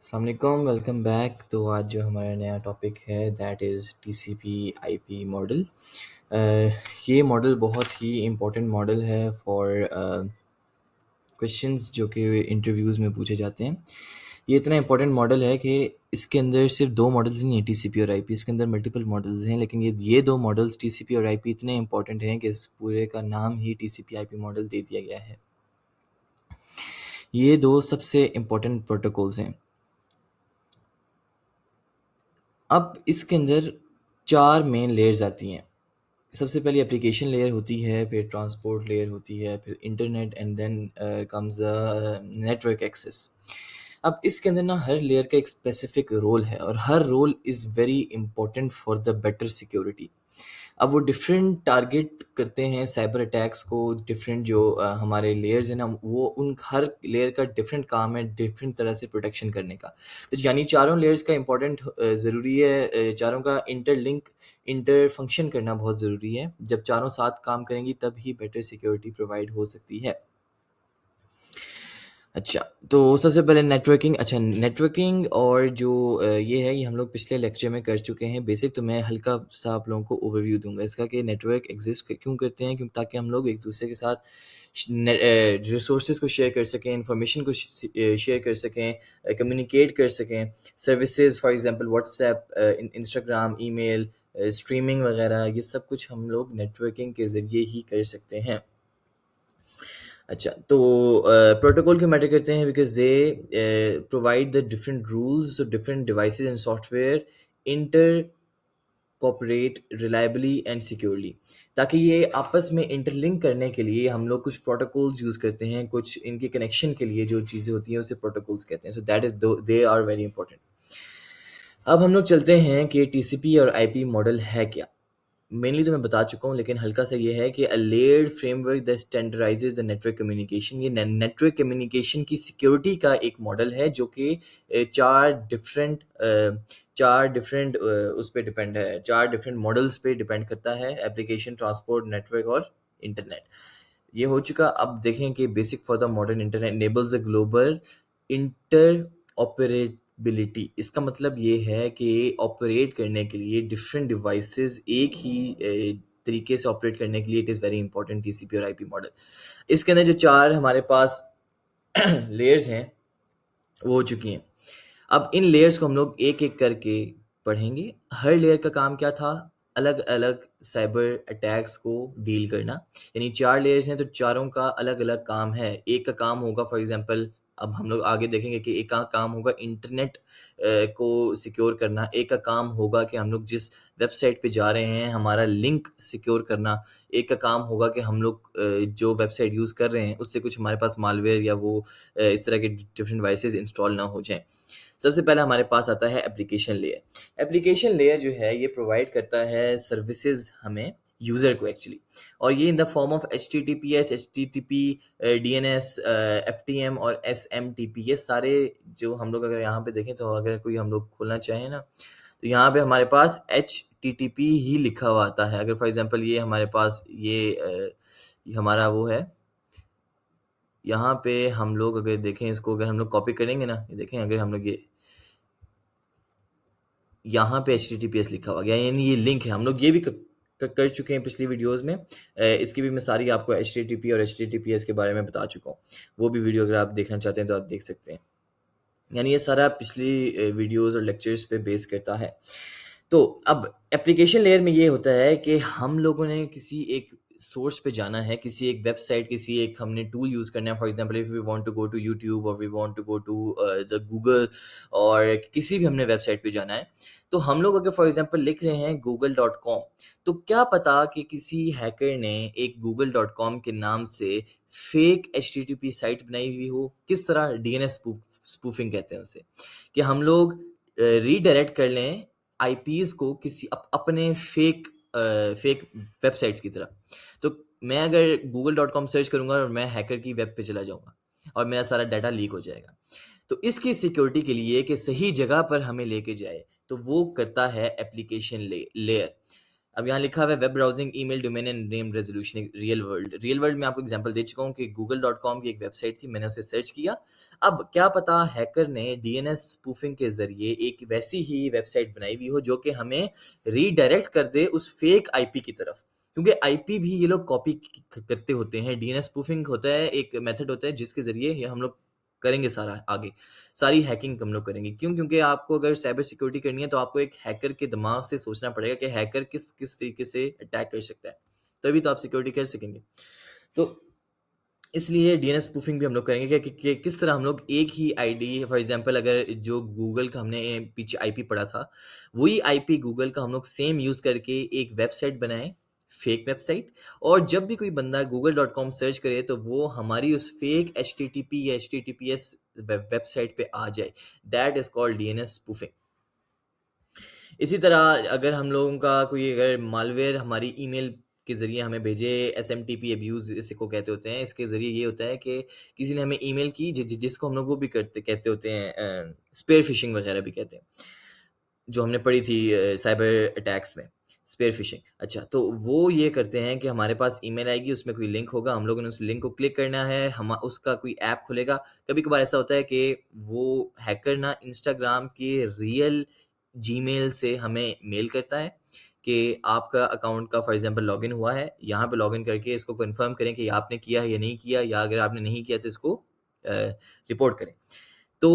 अस्सलाम welcome back. तो आज जो हमारा नया टॉपिक है that is TCP IP model. ये मॉडल बहुत ही इम्पोर्टेंट मॉडल है फॉर क्वेश्चंस जो कि इंटरव्यूज़ में पूछे जाते हैं। ये इतना इम्पोर्टेंट मॉडल है कि इसके अंदर सिर्फ दो मॉडल्स नहीं हैं, टीसीपी और आईपी। इसके अंदर मल्टीपल मॉडल्स हैं, लेकिन ये दो मॉडल्स टीसीपी और आईपी इतने इम्पोर्टेंट हैं कि इस पूरे का नाम ही टीसीपी आईपी मॉडल दे दिया गया है। ये दो सबसे इम्पोर्टेंट प्रोटोकॉल्स हैं। अब इसके अंदर 4 मेन लेयर्स आती हैं। सबसे पहले एप्लीकेशन लेयर होती है, फिर ट्रांसपोर्ट लेयर होती है, फिर internet and then comes network access. अब इसके अंदर ना हर लेयर का एक स्पेसिफिक रोल है और हर role is very important for the better security. अब वो डिफरेंट टारगेट करते हैं साइबर अटैक्स को। डिफरेंट जो हमारे लेयर्स हैं ना, वो उन हर लेयर का डिफरेंट काम है डिफरेंट तरह से प्रोटेक्शन करने का। तो यानी चारों लेयर्स का इम्पोर्टेंट ज़रूरी है, चारों का इंटरलिंक इंटर फंक्शन करना बहुत ज़रूरी है। जब चारों साथ काम करेंगी तब ही बेटर सिक्योरिटी प्रोवाइड हो सकती है। अच्छा, तो सबसे पहले नेटवर्किंग और जो ये है, ये हम लोग पिछले लेक्चर में कर चुके हैं बेसिक। तो मैं हल्का सा आप लोगों को ओवरव्यू दूंगा इसका कि नेटवर्क एग्जिस्ट क्यों करते हैं, क्योंकि ताकि हम लोग एक दूसरे के साथ रिसोर्सेज को शेयर कर सकें, इंफॉर्मेशन को शेयर कर सकें, कम्युनिकेट कर सकें। Services for example WhatsApp, Instagram, email, streaming वगैरह, ये सब कुछ हम लोग नेटवर्किंग के ज़रिए ही कर सकते हैं। अच्छा, तो प्रोटोकॉल क्यों मैटर करते हैं? Because they provide the different rules, different devices and software interoperate reliably and securely. ताकि ये आपस में इंटरलिंक करने के लिए हम लोग कुछ प्रोटोकॉल्स यूज़ करते हैं, कुछ इनके कनेक्शन के लिए जो चीज़ें होती हैं उसे प्रोटोकॉल्स कहते हैं। So that is they are very important. अब हम लोग चलते हैं कि टीसीपी और आईपी मॉडल है क्या। मेनली तो मैं बता चुका हूँ, लेकिन हल्का सा ये है कि a layered framework that standardises the network communication. ये नेटवर्क कम्युनिकेशन की सिक्योरिटी का एक मॉडल है जो कि चार डिफरेंट उस पे डिपेंड है, चार डिफरेंट मॉडल्स पे डिपेंड करता है: एप्लीकेशन, ट्रांसपोर्ट, नेटवर्क और इंटरनेट। ये हो चुका। अब देखें कि basic for the modern internet enables the global inter operability. इसका मतलब ये है कि ऑपरेट करने के लिए डिफरेंट डिवाइसेस एक ही तरीके से ऑपरेट करने के लिए it is very important TCP और आईपी मॉडल। इसके अंदर जो चार हमारे पास लेयर्स हैं वो हो चुकी हैं। अब इन लेयर्स को हम लोग एक एक करके पढ़ेंगे। हर लेयर का काम क्या था? अलग अलग साइबर अटैक्स को डील करना। यानी चार लेयर्स हैं तो चारों का अलग अलग काम है। एक का काम होगा फॉर एग्जांपल, अब हम लोग आगे देखेंगे कि एक का काम होगा इंटरनेट को सिक्योर करना। एक का काम होगा कि हम लोग जिस वेबसाइट पे जा रहे हैं हमारा लिंक सिक्योर करना। एक का काम होगा कि हम लोग जो वेबसाइट यूज़ कर रहे हैं उससे कुछ हमारे पास मालवेयर या वो इस तरह के डिफरेंट डिवाइसेस इंस्टॉल ना हो जाएं। सबसे पहले हमारे पास आता है एप्लीकेशन लेयर। एप्लीकेशन लेयर जो है ये प्रोवाइड करता है सर्विसेज हमें, यूज़र को एक्चुअली। और ये in the form of H T T P S, H T T P, D N S, F T M और एस एम टी पी। ये सारे जो हम लोग अगर यहाँ पे देखें तो अगर कोई हम लोग खोलना चाहें ना, तो यहाँ पे हमारे पास एच टी टी पी ही लिखा हुआ आता है। अगर फॉर एग्जांपल ये हमारे पास ये हमारा वो है, यहाँ पे हम लोग अगर देखें इसको, अगर हम लोग कॉपी करेंगे ना, ये देखें अगर हम लोग ये यहाँ पे HTTPS लिखा हुआ गया, यानी ये लिंक है। हम लोग ये भी कर चुके हैं पिछली वीडियोस में। इसकी भी मैं सारी आपको HTTP और HTTPS के बारे में बता चुका हूँ। वो भी वीडियो अगर आप देखना चाहते हैं तो आप देख सकते हैं। यानी ये सारा पिछली वीडियोस और लेक्चर्स पे बेस करता है। तो अब एप्लीकेशन लेयर में ये होता है कि हम लोगों ने किसी एक सोर्स पे जाना है, किसी एक वेबसाइट, किसी एक हमने टूल यूज़ करना है। For example if we want to go to YouTube और we want to go to the Google, और किसी भी हमने वेबसाइट पे जाना है, तो हम लोग अगर फॉर एग्जांपल लिख रहे हैं google.com, तो क्या पता कि किसी हैकर ने एक google.com के नाम से फेक HTTP साइट बनाई हुई हो। किस तरह? DNS स्पूफिंग कहते हैं उसे, कि हम लोग रीडायरेक्ट कर लें आईपीज को किसी अपने फेक वेबसाइट्स की तरह। तो मैं अगर google.com सर्च करूंगा और मैं हैकर की वेब पे चला जाऊंगा और मेरा सारा डाटा लीक हो जाएगा। तो इसकी सिक्योरिटी के लिए कि सही जगह पर हमें लेके जाए, तो वो करता है एप्लीकेशन लेयर। अब यहाँ लिखा हुआ है web browsing, email, domain and name resolution, real world. Real world में आपको एग्जांपल दे चुका हूँ कि google.com की एक वेबसाइट थी, मैंने उसे सर्च किया। अब क्या पता हैकर ने डीएनएस स्पूफिंग के ज़रिए एक वैसी ही वेबसाइट बनाई हुई हो जो कि हमें रीडायरेक्ट कर दे उस फेक आईपी की तरफ, क्योंकि आईपी भी ये लोग कॉपी करते होते हैं। डीएनएस स्पूफिंग होता है, एक मेथड होता है जिसके ज़रिए ये हम लोग करेंगे सारा आगे, सारी हैकिंग हम लोग करेंगे। क्यों? क्योंकि आपको अगर साइबर सिक्योरिटी करनी है तो आपको एक हैकर के दिमाग से सोचना पड़ेगा कि हैकर किस किस तरीके से अटैक कर सकता है, तभी तो आप सिक्योरिटी कर सकेंगे। तो इसलिए डीएनएस स्पूफिंग भी हम लोग करेंगे कि किस तरह हम लोग एक ही आईडी, फॉर एग्जांपल अगर जो गूगल का हमने पीछे आईपी पढ़ा था, वही आईपी गूगल का हम लोग सेम यूज़ करके एक वेबसाइट बनाएं, फेक वेबसाइट, और जब भी कोई बंदा google.com सर्च करे तो वो हमारी उस फेक एचटीटीपी या एचटीटीपीएस वेबसाइट पे आ जाए। That is called DNS spoofing. इसी तरह अगर हम लोगों का कोई अगर मालवेयर हमारी ईमेल के ज़रिए हमें भेजे, एसएमटीपी अब्यूज़ इसको कहते होते हैं। इसके ज़रिए ये होता है कि किसी ने हमें ईमेल की जिसको हम लोग वो भी करते कहते होते हैं, स्पेयर फिशिंग वगैरह भी कहते हैं, जो हमने पढ़ी थी साइबर अटैक्स में, स्पेयर फिशिंग। अच्छा, तो वो ये करते हैं कि हमारे पास ईमेल आएगी, उसमें कोई लिंक होगा, हम लोगों ने उस लिंक को क्लिक करना है, हम उसका कोई ऐप खुलेगा। कभी-कभार ऐसा होता है कि वो हैकर ना इंस्टाग्राम के रियल जीमेल से हमें मेल करता है कि आपका अकाउंट का फॉर एग्ज़ाम्पल लॉगिन हुआ है, यहाँ पे लॉगिन करके इसको कन्फर्म करें कि आपने किया है या नहीं किया, या अगर आपने नहीं किया तो इसको रिपोर्ट करें। तो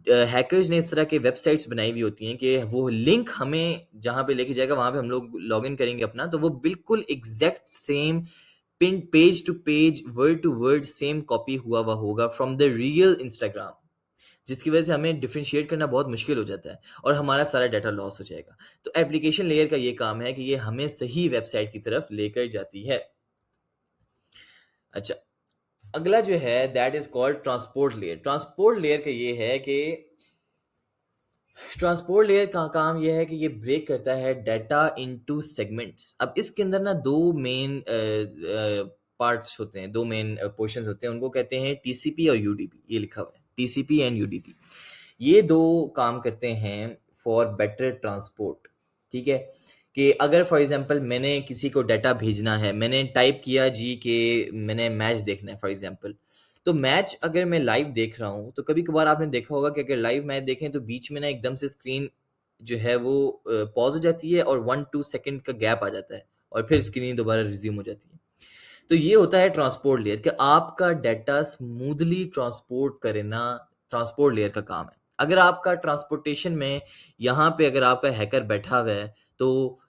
हैकर्स ने इस तरह के वेबसाइट्स बनाई हुई होती हैं कि वो लिंक हमें जहाँ पे लेके जाएगा वहाँ पे हम लोग लॉगिन करेंगे अपना, तो वो बिल्कुल exact same pin page to page, word to word same copy हुआ हुआ होगा फ्रॉम द रियल इंस्टाग्राम, जिसकी वजह से हमें डिफरेंशिएट करना बहुत मुश्किल हो जाता है और हमारा सारा डाटा लॉस हो जाएगा। तो एप्लीकेशन लेयर का ये काम है कि ये हमें सही वेबसाइट की तरफ लेकर जाती है। अच्छा, अगला जो है that is called transport layer. Transport layer का ये है कि ट्रांसपोर्ट लेयर का काम यह है कि ये ब्रेक करता है डाटा इनटू सेगमेंट्स। अब इसके अंदर ना दो मेन पार्ट्स होते हैं, दो मेन पोर्शंस होते हैं, उनको कहते हैं टीसीपी और यूडीपी। ये लिखा हुआ है टीसीपी एंड यूडीपी। ये दो काम करते हैं फॉर बेटर ट्रांसपोर्ट। ठीक है, कि अगर फॉर एग्जांपल मैंने किसी को डाटा भेजना है, मैंने टाइप किया जी कि मैंने मैच देखना है फॉर एग्जांपल, तो मैच अगर मैं लाइव देख रहा हूँ तो कभी कभार आपने देखा होगा कि अगर लाइव मैच देखें तो बीच में ना एकदम से स्क्रीन जो है वो पॉज हो जाती है और 1-2 सेकंड का गैप आ जाता है और फिर स्क्रीन दोबारा रिज्यूम हो जाती है। तो ये होता है ट्रांसपोर्ट लेयर कि आपका डाटा स्मूथली ट्रांसपोर्ट करना ट्रांसपोर्ट लेयर का काम है। अगर आपका ट्रांसपोर्टेशन में यहाँ पे अगर आपका हैकर बैठा हुआ है, तो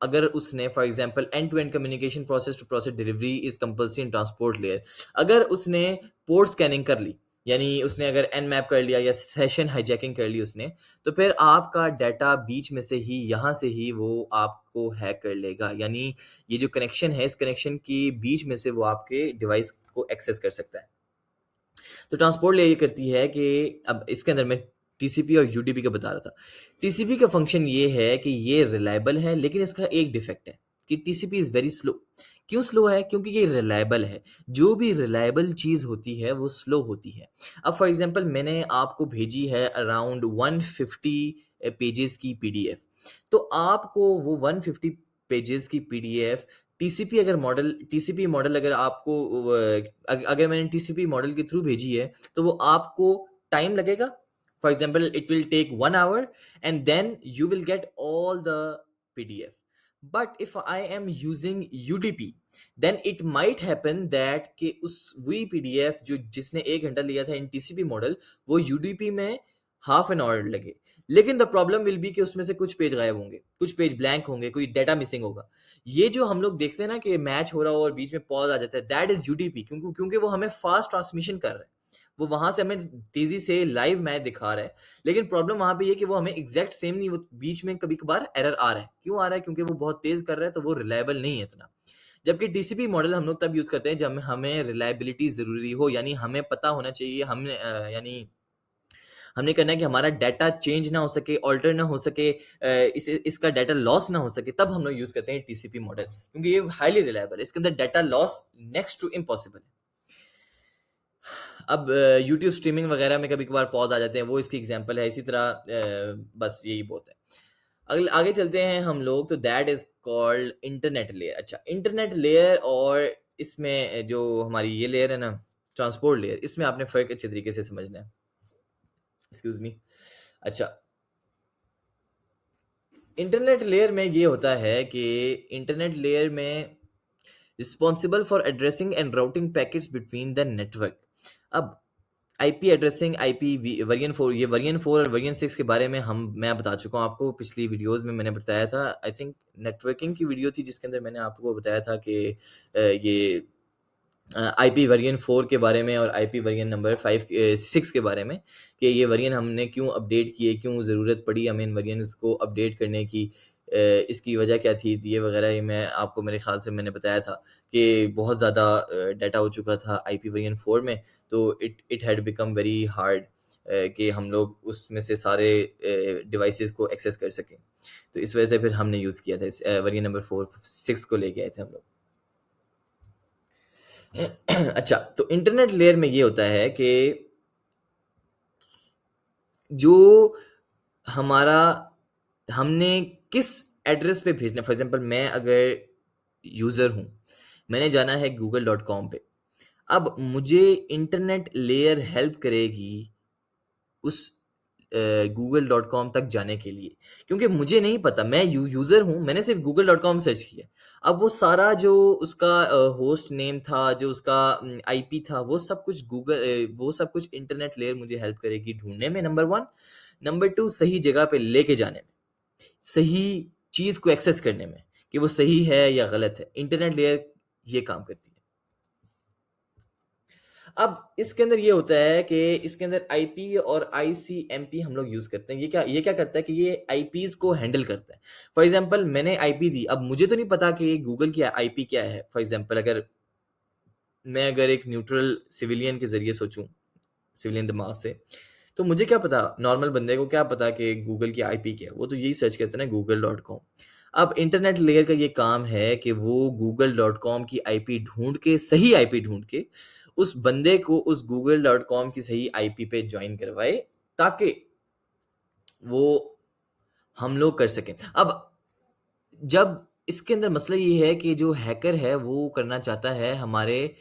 अगर उसने for example end to end communication process to process delivery is compulsory in transport layer. अगर उसने पोर्ट स्कैनिंग कर ली, यानी उसने अगर एन मैप कर लिया या सेशन हाईजैकिंग कर ली उसने, तो फिर आपका डाटा बीच में से ही यहाँ से ही वो आपको हैक कर लेगा। यानी ये जो कनेक्शन है, इस कनेक्शन के बीच में से वो आपके डिवाइस को एक्सेस कर सकता है। तो ट्रांसपोर्ट लेयर ये करती है कि अब इसके अंदर मैं टीसीपी और यूडीपी का बता रहा था। टीसीपी का फंक्शन ये है कि ये रिलायबल है, लेकिन इसका एक डिफेक्ट है कि टीसीपी इज़ वेरी स्लो। क्यों स्लो है? क्योंकि ये रिलायबल है। जो भी रिलायबल चीज़ होती है वो स्लो होती है। अब फॉर एग्जांपल मैंने आपको भेजी है अराउंड 150 पेजेस की पीडीएफ, तो आपको वो 150 पेजेस की पीडीएफ टीसीपी मॉडल अगर आपको अगर मैंने टीसीपी मॉडल के थ्रू भेजी है तो वो आपको टाइम लगेगा। For example it will take 1 hour and then you will get all the PDF. But if I am using UDP then it might happen that कि उस वही पीडीएफ जो जिसने 1 घंटा लिया था इन टीसीपी मॉडल, वो यूडीपी में हाफ एन आवर लगे। लेकिन द प्रॉब्लम विल बी कि उसमें से कुछ पेज गायब होंगे, कुछ पेज ब्लैंक होंगे, कोई डाटा मिसिंग होगा। ये जो हम लोग देखते हैं ना कि मैच हो रहा हो और बीच में पॉज आ जाता है, दैट इज यूडीपी, क्योंकि वो हमें फास्ट ट्रांसमिशन कर रहा है, वो वहां से हमें तेजी से लाइव मैच दिखा रहा है। लेकिन प्रॉब्लम वहां पे ये कि वो हमें एग्जैक्ट सेम नहीं, वो बीच में कभी कभार एरर आ रहा है। क्यों आ रहा है? क्योंकि वो बहुत तेज कर रहा है, तो वो रिलायबल नहीं है इतना। जबकि टीसीपी मॉडल हम लोग तब यूज करते हैं जब हमें रिलायबिलिटी जरूरी हो, यानी हमें पता होना चाहिए, हमने यानी हमने करना है कि हमारा डाटा चेंज ना हो सके, ऑल्टर ना हो सके, इसका डाटा लॉस ना हो सके, तब हम लोग यूज करते हैं टीसीपी मॉडल, क्योंकि ये हाईली रिलायबल है, इसके अंदर data loss next to impossible है। अब यूट्यूब स्ट्रीमिंग वगैरह में कभी कभार पॉज आ जाते हैं, वो इसकी एग्जांपल है। इसी तरह बस यही बहुत है। आगे चलते हैं हम लोग, तो that is called internet layer. अच्छा, इंटरनेट लेयर और इसमें जो हमारी ये लेयर है ना, ट्रांसपोर्ट लेयर, इसमें आपने फ़र्क अच्छे तरीके से समझना है। Excuse me. अच्छा, इंटरनेट लेयर में ये होता है कि इंटरनेट लेयर में responsible for addressing and routing packets between the network. अब आईपी एड्रेसिंग, आईपी वर्जन 4, ये वर्जन 4 और वर्जन 6 के बारे में मैं बता चुका हूँ आपको, पिछली वीडियोस में मैंने बताया था। आई थिंक नेटवर्किंग की वीडियो थी जिसके अंदर मैंने आपको बताया था कि ये आईपी वर्जन 4 के बारे में और आईपी वर्जन नंबर 6 के बारे में, कि ये वर्जन हमने क्यों अपडेट किए, क्यों ज़रूरत पड़ी हमें इन वर्जन्स को अपडेट करने की, इसकी वजह क्या थी, तो ये वगैरह ये मैं आपको, मेरे ख्याल से मैंने बताया था कि बहुत ज़्यादा डाटा हो चुका था आईपी वर्जन 4 में, तो it had become very hard कि हम लोग उसमें से सारे डिवाइसेस को एक्सेस कर सकें। तो इस वजह से फिर हमने यूज़ किया था इस वर्जन नंबर 6 को लेके आए थे हम लोग। अच्छा, तो इंटरनेट लेयर में ये होता है कि जो हमारा, हमने किस एड्रेस पे भेजना, फॉर एग्जांपल मैं अगर यूज़र हूँ, मैंने जाना है google.com पे। अब मुझे इंटरनेट लेयर हेल्प करेगी उस google.com तक जाने के लिए, क्योंकि मुझे नहीं पता, मैं यूज़र हूँ, मैंने सिर्फ google.com सर्च किया। अब वो सारा जो उसका होस्ट नेम था, जो उसका आईपी था, वो सब कुछ वो सब कुछ इंटरनेट लेयर मुझे हेल्प करेगी ढूँढने में, नंबर 1। नंबर 2, सही जगह पे लेके जाने में, सही चीज़ को एक्सेस करने में, कि वो सही है या गलत है। इंटरनेट लेयर ये काम करती है। अब इसके अंदर ये होता है कि इसके अंदर आईपी और आईसीएमपी हम लोग यूज़ करते हैं। ये क्या करता है कि ये आईपीज़ को हैंडल करता है। फॉर एग्ज़ाम्पल मैंने आईपी दी, अब मुझे तो नहीं पता कि गूगल की आईपी क्या है। फॉर एग्ज़ाम्पल अगर एक न्यूट्रल सिविलियन के ज़रिए सोचूँ, सिविलियन दिमाग से, तो मुझे क्या पता, नॉर्मल बंदे को क्या पता कि गूगल की आईपी क्या है? वो तो यही सर्च करता है ना, google.com। अब इंटरनेट लेयर का ये काम है कि वो google.com की आईपी ढूँढ के, सही आईपी ढूँढ के, उस बंदे को उस google.com की सही आईपी पे जॉइन करवाए, ताकि वो हम लोग कर सकें। अब जब इसके अंदर मसला ये है कि जो हैकर है वो करना चाहता है हमारे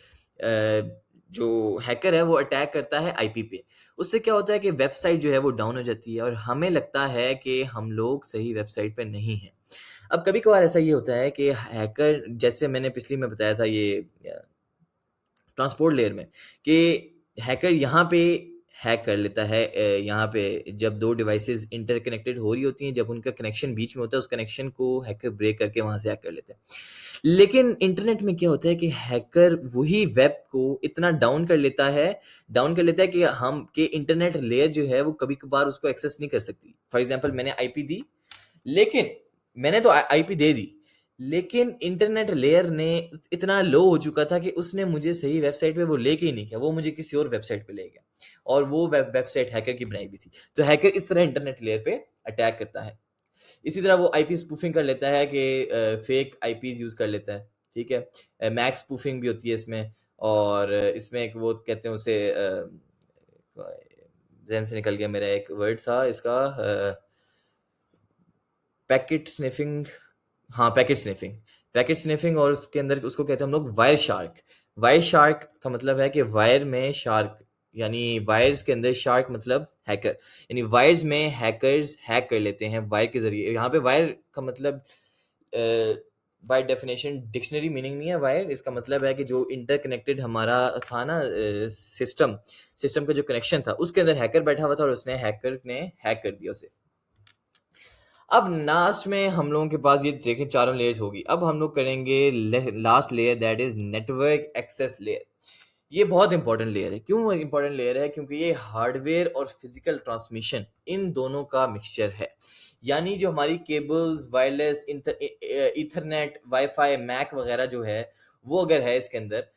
जो हैकर है वो अटैक करता है आईपी पे। उससे क्या होता है कि वेबसाइट जो है वो डाउन हो जाती है और हमें लगता है कि हम लोग सही वेबसाइट पे नहीं हैं। अब कभी-कभार ऐसा ये होता है कि हैकर, जैसे मैंने पिछली में बताया था ये ट्रांसपोर्ट लेयर में, कि हैकर यहाँ पे हैक कर लेता है, यहाँ पे जब 2 डिवाइसेस इंटरकनेक्टेड हो रही होती हैं, जब उनका कनेक्शन बीच में होता है, उस कनेक्शन को हैकर ब्रेक करके वहाँ से हैक कर लेता है। लेकिन इंटरनेट में क्या होता है कि हैकर वही वेब को इतना डाउन कर लेता है कि इंटरनेट लेयर जो है वो कभी-कभार उसको एक्सेस नहीं कर सकती। फॉर एग्ज़ाम्पल मैंने आईपी दी, लेकिन मैंने तो आईपी दे दी, लेकिन इंटरनेट लेयर ने इतना लो हो चुका था कि उसने मुझे सही वेबसाइट पे वो लेके ही नहीं गया, वो मुझे किसी और वेबसाइट पे ले गया, और वो वेबसाइट हैकर की बनाई हुई थी। तो हैकर इस तरह इंटरनेट लेयर पे अटैक करता है। इसी तरह वो आईपी स्पूफिंग कर लेता है कि फेक आईपीज़ यूज़ कर लेता है, ठीक है? मैक स्पूफिंग भी होती है इसमें, और इसमें एक वो कहते हैं उसे, ज़हन से निकल गया, मेरा एक वर्ड था इसका, पैकेट स्निफिंग। हाँ, पैकेट स्निफिंग, और उसके अंदर उसको कहते हैं हम लोग वायर शार्क। वायर शार्क का मतलब है कि वायर में शार्क, यानी वायर्स के अंदर शार्क मतलब हैकर, यानी वायर्स में हैकर्स हैक कर लेते हैं वायर के ज़रिए। यहाँ पे वायर का मतलब बाय डेफिनेशन डिक्शनरी मीनिंग नहीं है वायर, इसका मतलब है कि जो इंटरकनेक्टेड हमारा था ना सिस्टम का जो कनेक्शन था, उसके अंदर हैकर बैठा हुआ था और हैकर ने हैक कर दिया उसे। अब लास्ट में हम लोगों के पास ये देखें चारों लेयर्स होगी। अब हम लोग करेंगे last layer, that is network access layer. ये बहुत इंपॉर्टेंट लेयर है। क्यों इंपॉर्टेंट लेयर है? क्योंकि ये हार्डवेयर और फिजिकल ट्रांसमिशन इन दोनों का मिक्सचर है। यानी जो हमारी cables, wireless, ethernet, wifi, MAC वगैरह जो है, वो अगर है इसके अंदर,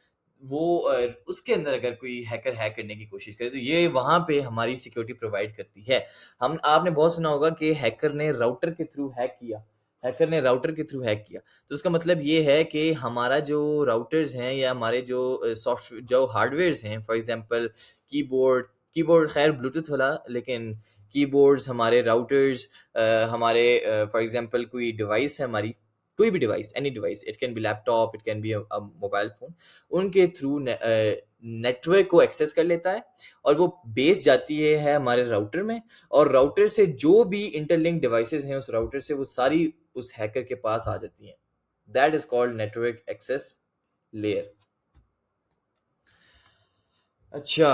वो उसके अंदर अगर कोई हैकर हैक करने की कोशिश करे, तो ये वहाँ पे हमारी सिक्योरिटी प्रोवाइड करती है। हम आपने बहुत सुना होगा कि हैकर ने राउटर के थ्रू हैक किया। तो उसका मतलब ये है कि हमारा जो राउटर्स हैं या हमारे जो सॉफ्टवेयर जो हार्डवेयर्स हैं, फॉर एग्ज़ाम्पल कीबोर्ड, कीबोर्ड खैर ब्लूटूथ वाला, लेकिन कीबोर्ड्स, हमारे राउटर्स, हमारे फॉर एग्जांपल कोई डिवाइस है हमारी, कोई भी device, any device, it can be laptop, it can be a mobile phone, उनके थ्रू नेटवर्क को एक्सेस कर लेता है और वो बेस जाती है हमारे राउटर में, और राउटर से जो भी इंटरलिंक डिवाइसेज़ हैं उस राउटर से, वो सारी उस हैकर के पास आ जाती हैं। That is called network access layer. अच्छा,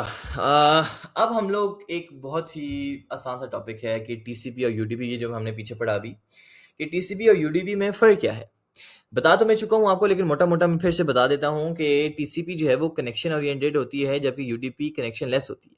अब हम लोग एक बहुत ही आसान सा टॉपिक है कि टीसीपी और यूडीपी, ये जो हमने पीछे पढ़ा अभी, कि टीसीपी और यूडीपी में फ़र्क क्या है? बता तो मैं चुका हूँ आपको, लेकिन मोटा-मोटा मैं फिर से बता देता हूँ कि टीसीपी जो है वो कनेक्शन ओरिएंटेड होती है, जबकि यूडीपी कनेक्शन लेस होती है।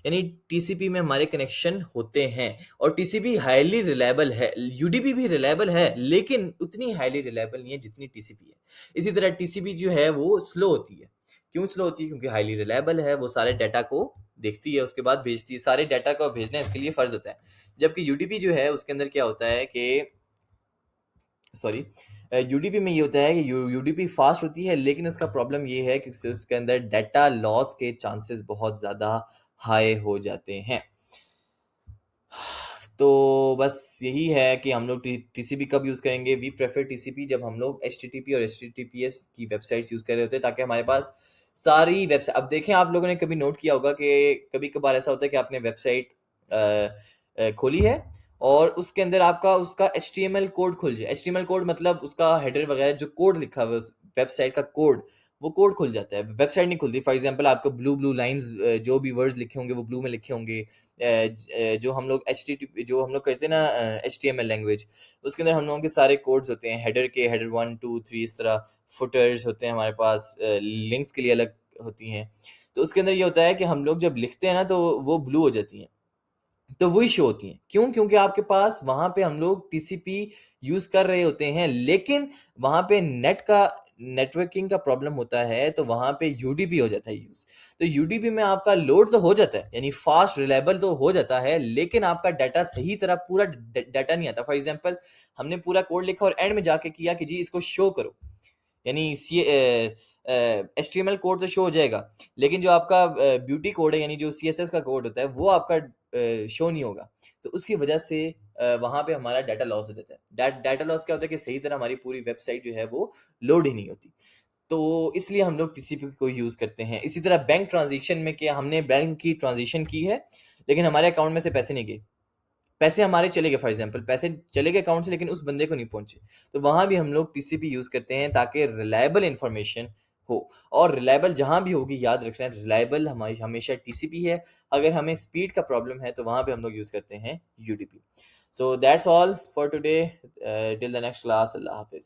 यानी टीसीपी में हमारे कनेक्शन होते हैं और टीसीपी हाईली रिलायबल है। यूडीपी भी रिलायबल है, लेकिन उतनी हाईली रिलायबल नहीं है जितनी टीसीपी है। इसी तरह टीसीपी जो है वो स्लो होती है। क्यों स्लो होती है? क्योंकि हाईली रिलायबल है, वो सारे डाटा को देखती है, उसके बाद भेजती है। सारे डाटा को भेजना इसके लिए फ़र्ज़ होता है। जबकि यूडीपी जो है उसके अंदर क्या होता है कि सॉरी, यूडीपी में ये होता है कि यूडीपी फास्ट होती है, लेकिन उसका प्रॉब्लम ये है कि उसके अंदर डाटा लॉस के चांसेस बहुत ज़्यादा हाई हो जाते हैं। तो बस यही है कि हम लोग टीसीपी कब यूज़ करेंगे। वी प्रेफर टीसीपी जब हम लोग एचटीटीपी और एचटीटीपीएस की वेबसाइट्स यूज़ कर रहे होते हैं, ताकि हमारे पास सारी वेबसाइट, अब देखें आप लोगों ने कभी नोट किया होगा कि कभी कभार ऐसा होता है कि आपने वेबसाइट खोली है और उसके अंदर आपका उसका एचटीएमएल कोड खुल जाए। एचटीएमएल कोड मतलब उसका हेडर वगैरह जो कोड लिखा हुआ है उस वेबसाइट का कोड, वो कोड खुल जाता है, वेबसाइट नहीं खुलती। फॉर एग्जांपल आपको ब्लू ब्लू लाइंस, जो भी वर्ड्स लिखे होंगे वो ब्लू में लिखे होंगे। जो हम लोग जो हम लोग करते हैं ना, एचटीएमएल लैंग्वेज, उसके अंदर हम लोगों के सारे कोड्स होते हैं, हेडर के, हेडर 1 2 3, इस तरह फुटर्स होते हैं हमारे पास, लिंक्स के लिए अलग होती हैं। तो उसके अंदर ये होता है कि हम लोग जब लिखते हैं ना तो वो ब्लू हो जाती हैं, तो वही शो होती हैं। क्यों? क्योंकि आपके पास वहाँ पे हम लोग टीसीपी यूज़ कर रहे होते हैं, लेकिन वहाँ पे नेटवर्किंग का प्रॉब्लम होता है, तो वहाँ पे यूडीपी हो जाता है यूज़। तो यूडीपी में आपका लोड तो हो जाता है, यानी फ़ास्ट रिलायबल तो हो जाता है, लेकिन आपका डाटा सही तरह पूरा डाटा नहीं आता। फॉर एग्ज़ाम्पल हमने पूरा कोड लिखा और एंड में जाके किया कि जी इसको शो करो, यानी एचटीएमएल कोड तो शो हो जाएगा, लेकिन जो आपका ब्यूटी कोड है, यानी जो सीएसएस का कोड होता है, वो आपका शो नहीं होगा। तो उसकी वजह से वहाँ पे हमारा डाटा लॉस हो जाता है। डाटा लॉस क्या होता है कि सही तरह हमारी पूरी वेबसाइट जो है वो लोड ही नहीं होती। तो इसलिए हम लोग टीसीपी को यूज़ करते हैं। इसी तरह बैंक ट्रांज़ैक्शन में क्या, हमने बैंक की ट्रांज़ैक्शन की है, लेकिन हमारे अकाउंट में से पैसे नहीं गए। पैसे हमारे चले गए, फॉर एग्जांपल पैसे चले गए अकाउंट से, लेकिन उस बंदे को नहीं पहुंचे। तो वहां भी हम लोग टीसीपी यूज करते हैं ताकि रिलायबल इंफॉर्मेशन हो। और रिलायबल जहां भी होगी, याद रखना है रिलायबल हमारी हमेशा टीसीपी है। अगर हमें स्पीड का प्रॉब्लम है तो वहां पे हम लोग यूज करते हैं UDP. So that's all for today, till the next class, Allah Hafiz.